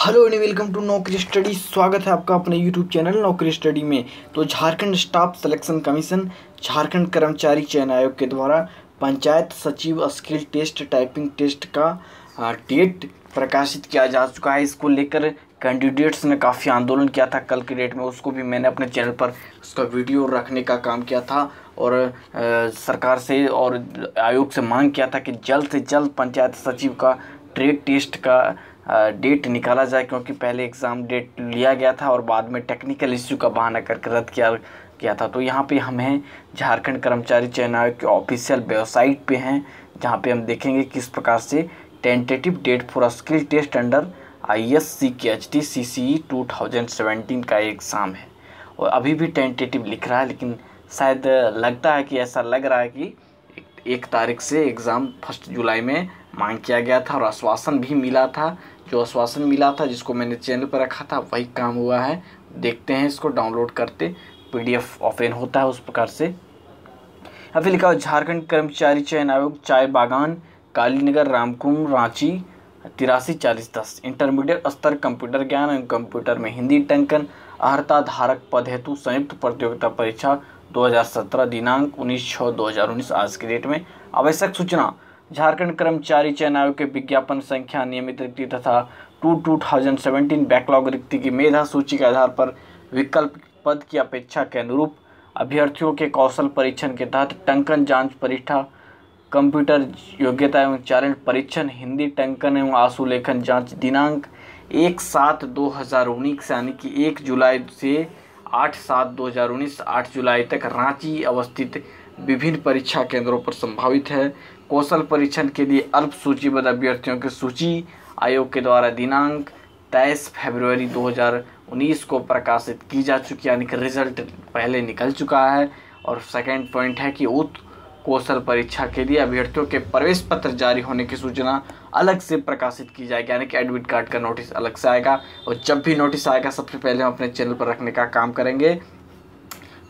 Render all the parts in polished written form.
Hello and welcome to नौकरी study. स्वागत है आपका अपने यूट्यूब चैनल नौकरी स्टडी में। तो Jharkhand staff selection commission Jharkhand कर्मचारी चयन आयोग के द्वारा पंचायत सचिव स्किल टेस्ट टाइपिंग टेस्ट का डेट प्रकाशित किया जा चुका है। इसको लेकर कैंडिडेट्स ने काफ़ी आंदोलन किया था कल की डेट में। उसको भी मैंने अपने चैनल पर उसका वीडियो रखने का काम किया था और सरकार से और आयोग से मांग किया था कि जल्द से जल्द पंचायत सचिव का ट्रेड टेस्ट का डेट निकाला जाए, क्योंकि पहले एग्ज़ाम डेट लिया गया था और बाद में टेक्निकल इश्यू का बहाना करके रद्द किया गया था। तो यहाँ पे हम हैं झारखंड कर्मचारी चयन आयोग के ऑफिशियल वेबसाइट पे हैं, जहाँ पे हम देखेंगे किस प्रकार से tentative date for skill test under ISCKHT CCE 2017 का एग्ज़ाम है। और अभी भी टेंटेटिव लिख रहा है, लेकिन शायद लगता है कि ऐसा लग रहा है कि 1 तारीख से एग्ज़ाम 1 जुलाई में मांग किया गया था और आश्वासन भी मिला था। जो आश्वासन मिला था जिसको मैंने चैनल पर रखा था वही काम हुआ है। देखते हैं इसको डाउनलोड करते, PDF ओपन होता है उस प्रकार से। अभी लिखा हुआ झारखंड कर्मचारी चयन आयोग, चाय बागान, कालीनगर, रामकुंड, रांची 834010। इंटरमीडिएट स्तर कंप्यूटर ज्ञान एवं कंप्यूटर में हिंदी टंकन अर्हता धारक पद हेतु संयुक्त प्रतियोगिता परीक्षा 2017 दिनांक 19/6/2019 आज की डेट में। आवश्यक सूचना: झारखंड कर्मचारी चयन आयोग के विज्ञापन संख्या, नियमित रिक्ति तथा 2017 बैकलॉग रिक्ति की मेधा सूची के आधार पर विकल्प पद की अपेक्षा के अनुरूप अभ्यर्थियों के कौशल परीक्षण के तहत टंकन जांच परीक्षा, कंप्यूटर योग्यता एवं चरण परीक्षण, हिंदी टंकन एवं आशुलेखन जांच दिनांक 1/7/2019 यानी कि 1 जुलाई से 8/7/2019 8 जुलाई तक रांची अवस्थित विभिन्न परीक्षा केंद्रों पर संभावित है। कौशल परीक्षण के लिए अल्प सूचीबद्ध अभ्यर्थियों की सूची आयोग के द्वारा दिनांक 23 फरवरी 2019 को प्रकाशित की जा चुकी, यानी कि रिजल्ट पहले निकल चुका है। और सेकंड पॉइंट है कि उक्त कौशल परीक्षा के लिए अभ्यर्थियों के प्रवेश पत्र जारी होने की सूचना अलग से प्रकाशित की जाएगी, यानी कि एडमिट कार्ड का नोटिस अलग से आएगा। और जब भी नोटिस आएगा सबसे पहले हम अपने चैनल पर रखने का काम करेंगे।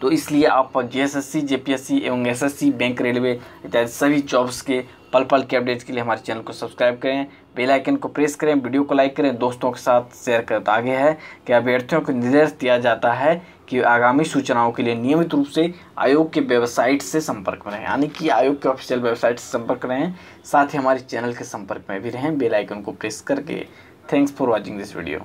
तो इसलिए आप JSSC, JPSC एवं SSC, बैंक, रेलवे इत्यादि सभी जॉब्स के पल पल के अपडेट्स के लिए हमारे चैनल को सब्सक्राइब करें, बेल आइकन को प्रेस करें, वीडियो को लाइक करें, दोस्तों के साथ शेयर करें। तो आगे है कि अभ्यर्थियों को निर्देश दिया जाता है कि आगामी सूचनाओं के लिए नियमित रूप से आयोग के वेबसाइट से संपर्क में रहें, यानी कि आयोग के ऑफिशियल वेबसाइट से संपर्क रहें, साथ ही हमारे चैनल के संपर्क में भी रहें बेल आइकन को प्रेस करके। Thanks for watching this video.